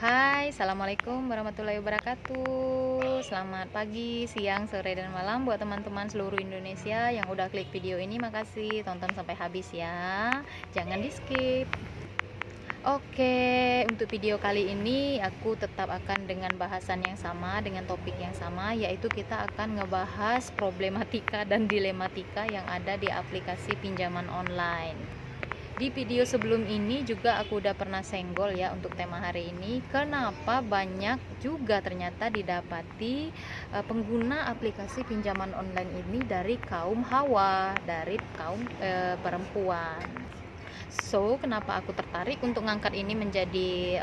Hai, assalamualaikum warahmatullahi wabarakatuh. Selamat pagi, siang, sore, dan malam buat teman-teman seluruh Indonesia yang udah klik video ini. Makasih, tonton sampai habis ya, jangan di skip. Oke, untuk video kali ini aku tetap akan dengan bahasan yang sama, dengan topik yang sama, yaitu kita akan ngebahas problematika dan dilematika yang ada di aplikasi pinjaman online. Di video sebelum ini juga aku udah pernah senggol ya untuk tema hari ini, kenapa banyak juga ternyata didapati pengguna aplikasi pinjaman online ini dari kaum hawa, dari kaum perempuan. So, kenapa aku tertarik untuk ngangkat ini menjadi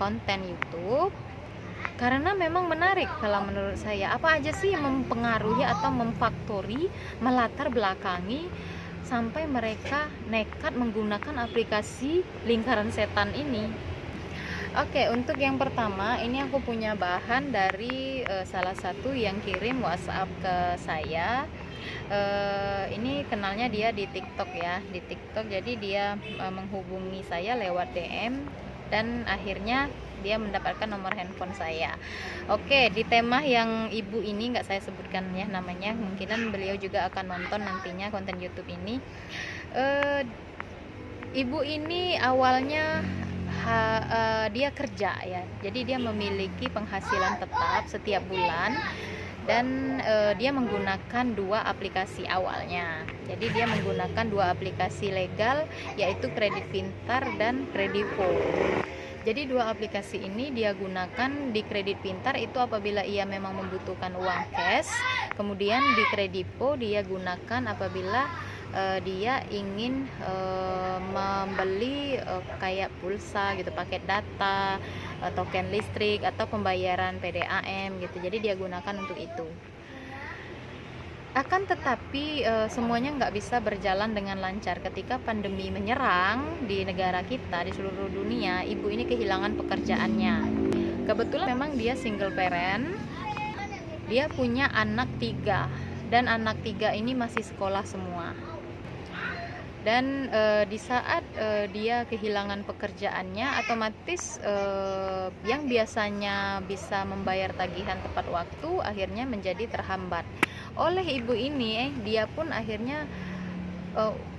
konten YouTube? Karena memang menarik kalau menurut saya. Apa aja sih yang mempengaruhi atau memfaktori, melatar belakangi sampai mereka nekat menggunakan aplikasi lingkaran setan ini. Oke, untuk yang pertama ini aku punya bahan dari salah satu yang kirim WhatsApp ke saya. Ini kenalnya dia di TikTok ya, di TikTok. Jadi dia menghubungi saya lewat DM dan akhirnya dia mendapatkan nomor handphone saya. Oke, di tema yang ibu ini nggak saya sebutkan ya namanya, kemungkinan beliau juga akan nonton nantinya konten YouTube ini. Ibu ini awalnya dia kerja ya, jadi dia memiliki penghasilan tetap setiap bulan dan dia menggunakan dua aplikasi awalnya. Jadi dia menggunakan dua aplikasi legal, yaitu Kredit Pintar dan Kredivo. Jadi dua aplikasi ini dia gunakan. Di Kredit Pintar itu apabila ia memang membutuhkan uang cash, kemudian di Kredivo dia gunakan apabila dia ingin membeli kayak pulsa gitu, paket data, token listrik atau pembayaran PDAM gitu. Jadi dia gunakan untuk itu. Akan tetapi semuanya nggak bisa berjalan dengan lancar ketika pandemi menyerang di negara kita, di seluruh dunia. Ibu ini kehilangan pekerjaannya. Kebetulan memang dia single parent, dia punya anak 3 dan anak 3 ini masih sekolah semua. Dan di saat dia kehilangan pekerjaannya, otomatis yang biasanya bisa membayar tagihan tepat waktu akhirnya menjadi terhambat oleh ibu ini. Dia pun akhirnya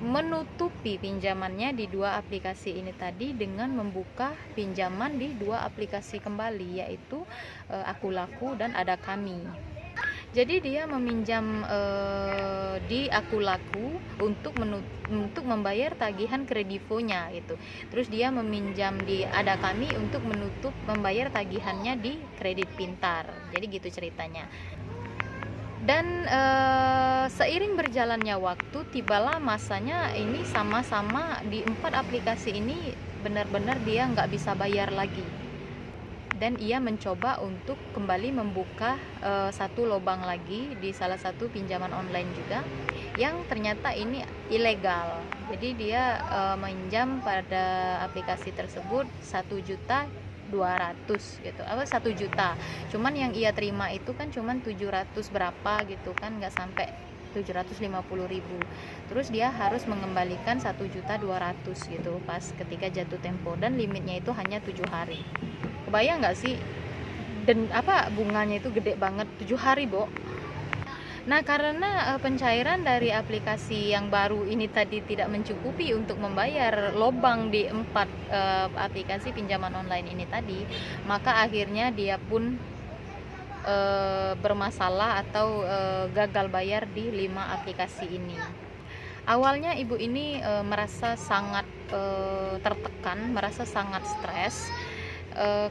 menutupi pinjamannya di dua aplikasi ini tadi dengan membuka pinjaman di dua aplikasi kembali, yaitu Aku Laku dan Ada Kami. Jadi dia meminjam di Aku Laku untuk membayar tagihan Kredivonya gitu. Terus dia meminjam di Ada Kami untuk menutup membayar tagihannya di Kredit Pintar. Jadi gitu ceritanya. Dan seiring berjalannya waktu, tibalah masanya ini sama-sama di 4 aplikasi ini benar-benar dia nggak bisa bayar lagi. Dan ia mencoba untuk kembali membuka satu lubang lagi di salah satu pinjaman online juga, yang ternyata ini ilegal. Jadi dia meminjam pada aplikasi tersebut 1.200.000 gitu, 1 juta. Cuman yang ia terima itu kan cuman 700 berapa gitu kan, nggak sampai 750.000. Terus dia harus mengembalikan 1.200.000 gitu pas ketika jatuh tempo, dan limitnya itu hanya 7 hari. Kebayang nggak sih? Dan bunganya itu gede banget, 7 hari, Bo. Nah, karena pencairan dari aplikasi yang baru ini tadi tidak mencukupi untuk membayar lobang di 4 aplikasi pinjaman online ini tadi, maka akhirnya dia pun bermasalah atau gagal bayar di 5 aplikasi ini. Awalnya ibu ini merasa sangat tertekan, merasa sangat stres.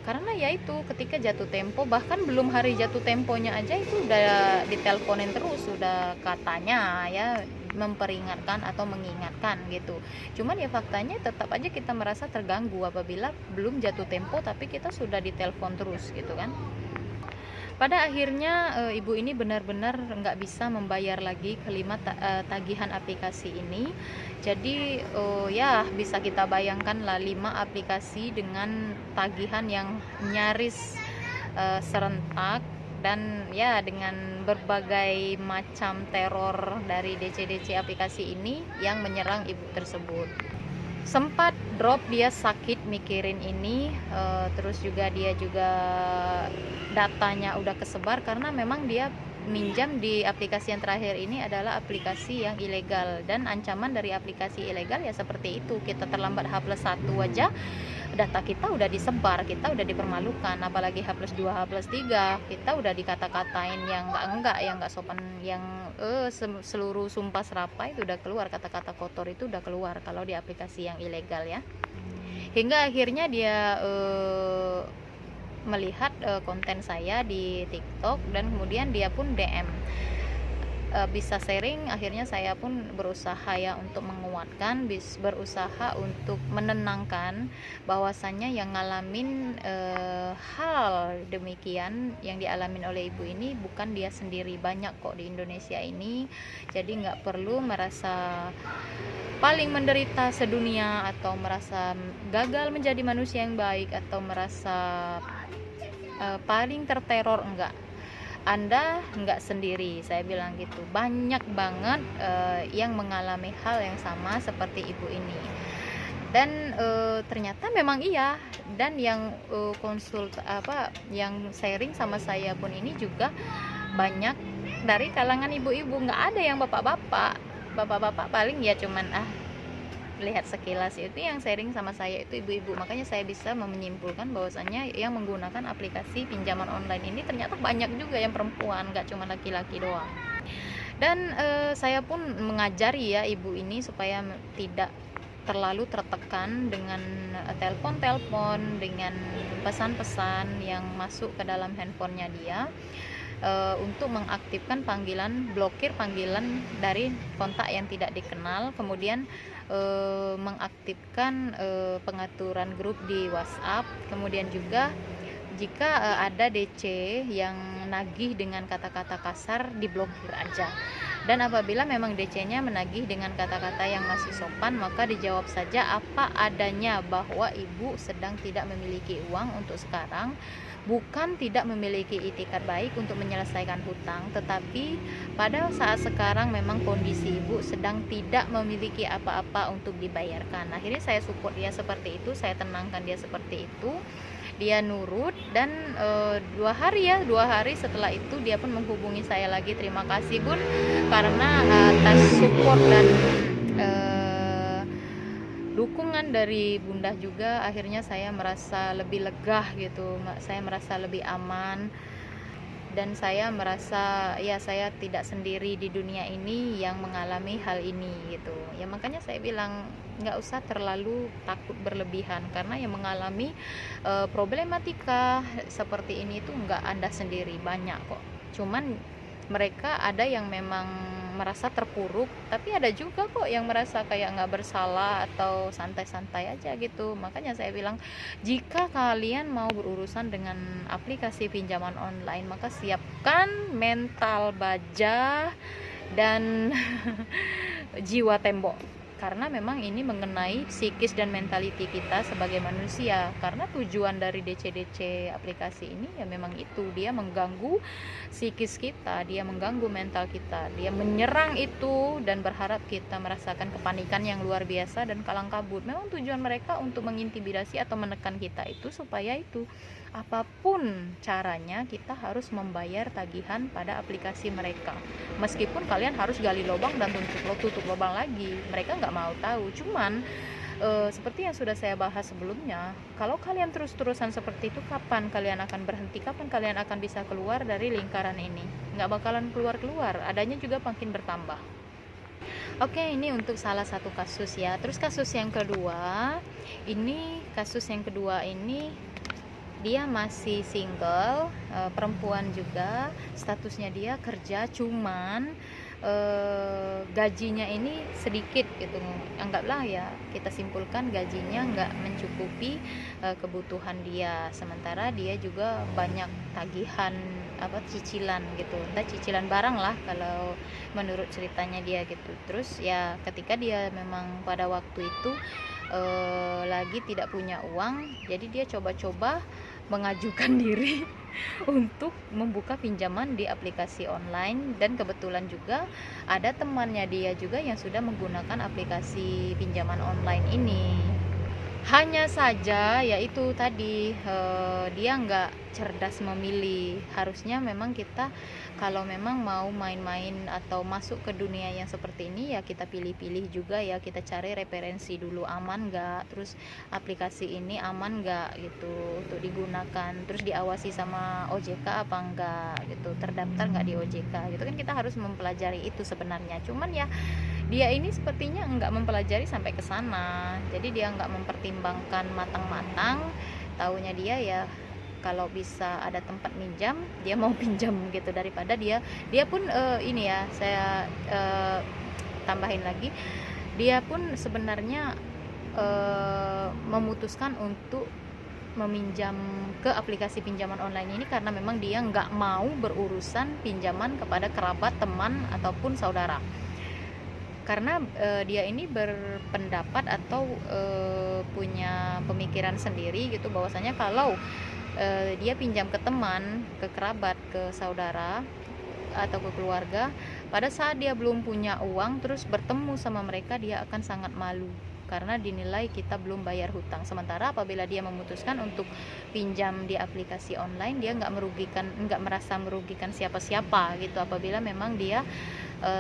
Karena yaitu ketika jatuh tempo, bahkan belum hari jatuh temponya aja itu udah diteleponin terus, sudah katanya ya memperingatkan atau mengingatkan gitu. Cuman ya faktanya tetap aja kita merasa terganggu apabila belum jatuh tempo tapi kita sudah ditelepon terus gitu kan. Pada akhirnya ibu ini benar-benar nggak bisa membayar lagi kelima tagihan aplikasi ini. Jadi ya bisa kita bayangkan lah, 5 aplikasi dengan tagihan yang nyaris serentak, dan ya dengan berbagai macam teror dari DC-DC aplikasi ini yang menyerang ibu tersebut. Sempat drop, dia sakit mikirin ini, terus juga dia juga datanya udah kesebar karena memang dia minjam di aplikasi yang terakhir ini adalah aplikasi yang ilegal, dan ancaman dari aplikasi ilegal ya seperti itu, kita terlambat H+1 aja data kita udah disebar, kita udah dipermalukan, apalagi H+2 H+3 kita udah dikata-katain yang enggak yang enggak sopan, yang seluruh sumpah serapah itu udah keluar, kata-kata kotor itu udah keluar kalau di aplikasi yang ilegal ya. Hingga akhirnya dia melihat konten saya di TikTok, dan kemudian dia pun DM, bisa sharing. Akhirnya saya pun berusaha ya untuk menguatkan, berusaha untuk menenangkan bahwasannya yang ngalamin hal demikian yang dialamin oleh ibu ini bukan dia sendiri, banyak kok di Indonesia ini. Jadi nggak perlu merasa paling menderita sedunia, atau merasa gagal menjadi manusia yang baik, atau merasa paling terteror. Enggak, Anda enggak sendiri, saya bilang gitu. Banyak banget yang mengalami hal yang sama seperti ibu ini, dan ternyata memang iya. Dan yang yang sharing sama saya pun ini juga banyak dari kalangan ibu-ibu, nggak ada yang bapak-bapak paling ya cuman lihat sekilas. Itu yang sharing sama saya itu ibu-ibu, makanya saya bisa menyimpulkan bahwasannya yang menggunakan aplikasi pinjaman online ini ternyata banyak juga yang perempuan, nggak cuma laki-laki doang. Dan saya pun mengajari ya ibu ini supaya tidak terlalu tertekan dengan telepon-telepon, dengan pesan-pesan yang masuk ke dalam handphonenya dia, untuk mengaktifkan blokir panggilan dari kontak yang tidak dikenal, kemudian mengaktifkan pengaturan grup di WhatsApp, kemudian juga jika ada DC yang nagih dengan kata-kata kasar diblokir aja. Dan apabila memang DC-nya menagih dengan kata-kata yang masih sopan, maka dijawab saja apa adanya bahwa ibu sedang tidak memiliki uang untuk sekarang, bukan tidak memiliki itikat baik untuk menyelesaikan hutang, tetapi pada saat sekarang memang kondisi ibu sedang tidak memiliki apa-apa untuk dibayarkan. Akhirnya saya support dia seperti itu, saya tenangkan dia seperti itu. Dia nurut, dan 2 hari setelah itu dia pun menghubungi saya lagi. Terima kasih Bun karena atas support dan dukungan dari Bunda juga. Akhirnya saya merasa lebih lega gitu, saya merasa lebih aman, dan saya merasa ya saya tidak sendiri di dunia ini yang mengalami hal ini gitu ya. Makanya saya bilang nggak usah terlalu takut berlebihan, karena yang mengalami problematika seperti ini tuh nggak Anda sendiri, banyak kok. Cuman mereka ada yang memang merasa terpuruk, tapi ada juga kok yang merasa kayak nggak bersalah atau santai-santai aja gitu. Makanya saya bilang, jika kalian mau berurusan dengan aplikasi pinjaman online, maka siapkan mental baja dan jiwa tembok, karena memang ini mengenai psikis dan mentality kita sebagai manusia. Karena tujuan dari DC-DC aplikasi ini ya memang itu, dia mengganggu psikis kita, dia mengganggu mental kita, dia menyerang itu dan berharap kita merasakan kepanikan yang luar biasa dan kalang kabut. Memang tujuan mereka untuk mengintimidasi atau menekan kita itu supaya itu apapun caranya kita harus membayar tagihan pada aplikasi mereka, meskipun kalian harus gali lubang dan tutup lubang lagi, mereka nggak mau tahu. Cuman seperti yang sudah saya bahas sebelumnya, kalau kalian terus-terusan seperti itu, kapan kalian akan berhenti? Kapan kalian akan bisa keluar dari lingkaran ini? Nggak bakalan keluar, adanya juga makin bertambah. Oke, ini untuk salah satu kasus ya. Terus kasus yang kedua ini dia masih single, perempuan juga, statusnya dia kerja, cuman gajinya ini sedikit gitu. Anggaplah ya, kita simpulkan gajinya nggak mencukupi kebutuhan dia, sementara dia juga banyak tagihan cicilan gitu, entah cicilan barang lah kalau menurut ceritanya dia gitu. Terus ya ketika dia memang pada waktu itu lagi tidak punya uang, jadi dia coba-coba mengajukan diri untuk membuka pinjaman di aplikasi online, dan kebetulan juga ada temannya dia juga yang sudah menggunakan aplikasi pinjaman online ini. Hanya saja yaitu tadi dia nggak cerdas memilih. Harusnya memang kita kalau memang mau main-main atau masuk ke dunia yang seperti ini ya kita pilih-pilih juga ya, kita cari referensi dulu aman nggak, terus aplikasi ini aman nggak gitu untuk digunakan, terus diawasi sama OJK apa enggak gitu, terdaftar nggak di OJK gitu kan, kita harus mempelajari itu sebenarnya. Cuman ya dia ini sepertinya enggak mempelajari sampai ke sana, jadi dia enggak mempertimbangkan matang-matang. Taunya dia ya kalau bisa ada tempat minjam dia mau pinjam gitu, daripada dia pun ini ya saya tambahin lagi, dia pun sebenarnya memutuskan untuk meminjam ke aplikasi pinjaman online ini karena memang dia nggak mau berurusan pinjaman kepada kerabat, teman ataupun saudara. Karena dia ini berpendapat atau punya pemikiran sendiri gitu, bahwasanya kalau dia pinjam ke teman, ke kerabat, ke saudara atau ke keluarga, pada saat dia belum punya uang terus bertemu sama mereka, dia akan sangat malu karena dinilai kita belum bayar hutang. Sementara apabila dia memutuskan untuk pinjam di aplikasi online, dia nggak merasa merugikan siapa-siapa gitu apabila memang dia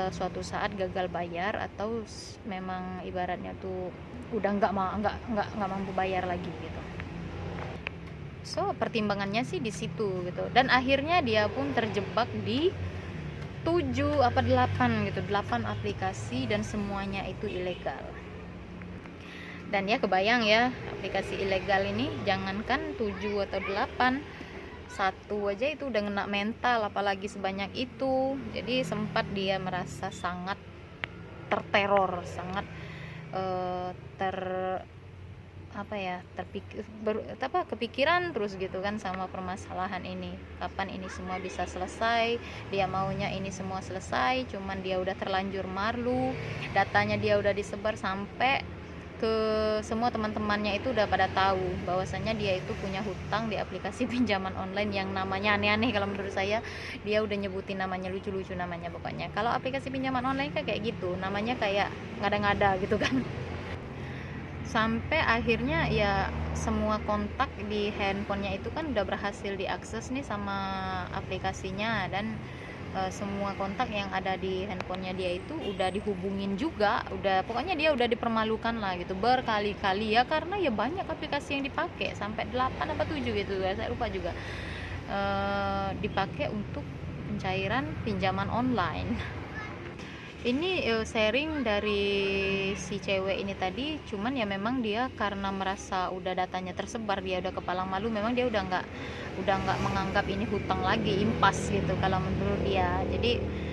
suatu saat gagal bayar atau memang ibaratnya tuh udah nggak mampu bayar lagi gitu. So pertimbangannya sih di situ gitu, dan akhirnya dia pun terjebak di 7 apa 8 gitu, 8 aplikasi dan semuanya itu ilegal. Dan ya kebayang ya, aplikasi ilegal ini jangankan 7 atau 8, satu aja itu udah ngena mental, apalagi sebanyak itu. Jadi sempat dia merasa sangat terteror, sangat kepikiran terus gitu kan sama permasalahan ini, kapan ini semua bisa selesai. Dia maunya ini semua selesai, cuman dia udah terlanjur malu, datanya dia udah disebar sampai ke semua teman-temannya, itu udah pada tahu bahwasanya dia itu punya hutang di aplikasi pinjaman online yang namanya aneh-aneh. Kalau menurut saya dia udah nyebutin namanya lucu-lucu namanya. Pokoknya kalau aplikasi pinjaman online kayak gitu, namanya kayak ngada-ngada gitu kan. Sampai akhirnya ya semua kontak di handphonenya itu kan udah berhasil diakses nih sama aplikasinya, dan semua kontak yang ada di handphonenya dia itu udah dihubungin juga, udah pokoknya dia udah dipermalukan lah gitu berkali-kali ya, karena ya banyak aplikasi yang dipakai, sampai 8 apa 7 gitu saya lupa juga, dipakai untuk pencairan pinjaman online. Ini sharing dari si cewek ini tadi, cuman ya memang dia karena merasa udah datanya tersebar, dia udah kepala malu, memang dia udah nggak menganggap ini hutang lagi, impas gitu kalau menurut dia. Jadi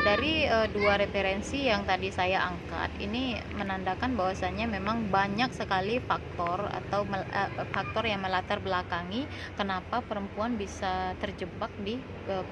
dari dua referensi yang tadi saya angkat ini menandakan bahwasannya memang banyak sekali faktor atau faktor yang melatar belakangi kenapa perempuan bisa terjebak di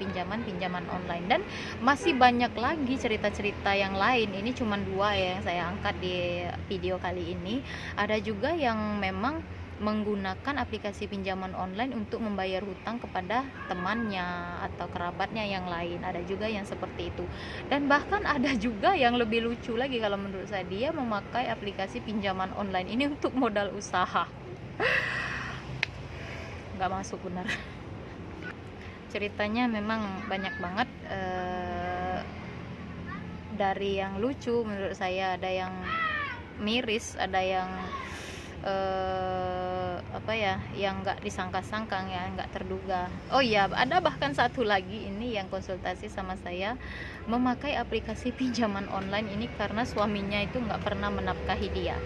pinjaman online, dan masih banyak lagi cerita-cerita yang lain. Ini cuma 2 ya yang saya angkat di video kali ini. Ada juga yang memang menggunakan aplikasi pinjaman online untuk membayar hutang kepada temannya atau kerabatnya yang lain. Ada juga yang seperti itu, dan bahkan ada juga yang lebih lucu lagi kalau menurut saya, dia memakai aplikasi pinjaman online ini untuk modal usaha. Nggak masuk benar. Ceritanya memang banyak banget, dari yang lucu menurut saya, ada yang miris, ada yang yang nggak disangka-sangka, ya nggak terduga. Oh iya, ada bahkan satu lagi ini yang konsultasi sama saya, memakai aplikasi pinjaman online ini karena suaminya itu nggak pernah menafkahi dia.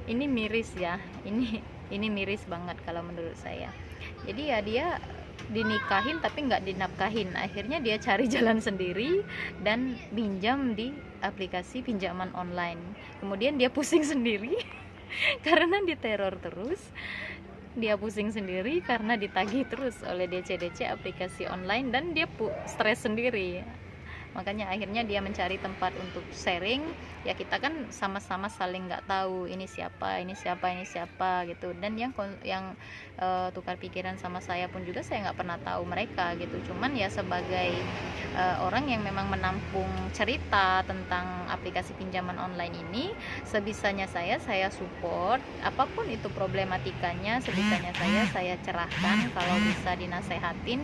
Ini miris ya, ini miris banget kalau menurut saya. Jadi ya dia dinikahin tapi nggak dinafkahin, akhirnya dia cari jalan sendiri dan pinjam di aplikasi pinjaman online. Kemudian dia pusing sendiri karena diteror terus, dia pusing sendiri karena ditagih terus oleh DC aplikasi online, dan dia stres sendiri. Makanya akhirnya dia mencari tempat untuk sharing, ya kita kan sama-sama saling nggak tahu ini siapa, ini siapa, ini siapa gitu. Dan yang tukar pikiran sama saya pun juga saya nggak pernah tahu mereka gitu. Cuman ya sebagai orang yang memang menampung cerita tentang aplikasi pinjaman online ini, sebisanya saya support apapun itu problematikanya, sebisanya saya cerahkan, kalau bisa dinasehatin,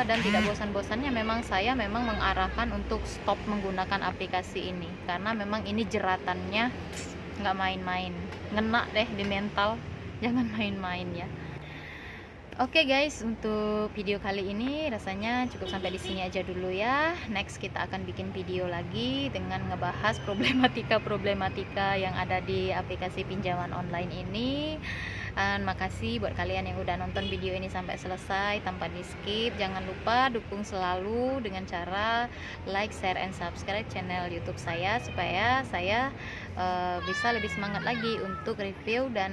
dan tidak bosan-bosannya memang saya mengarahkan untuk stop menggunakan aplikasi ini, karena memang ini jeratannya nggak main-main, ngena deh di mental, jangan main-main ya. Oke guys, untuk video kali ini rasanya cukup sampai di sini aja dulu ya. Next kita akan bikin video lagi dengan ngebahas problematika yang ada di aplikasi pinjaman online ini. Dan makasih buat kalian yang udah nonton video ini sampai selesai tanpa di skip. Jangan lupa dukung selalu dengan cara like, share, and subscribe channel YouTube saya, supaya saya bisa lebih semangat lagi untuk review dan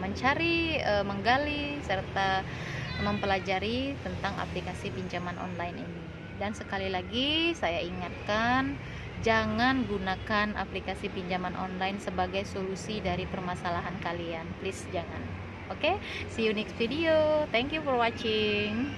mencari, menggali, serta mempelajari tentang aplikasi pinjaman online ini. Dan sekali lagi saya ingatkan, jangan gunakan aplikasi pinjaman online sebagai solusi dari permasalahan kalian, please jangan. Oke, see you next video. Thank you for watching.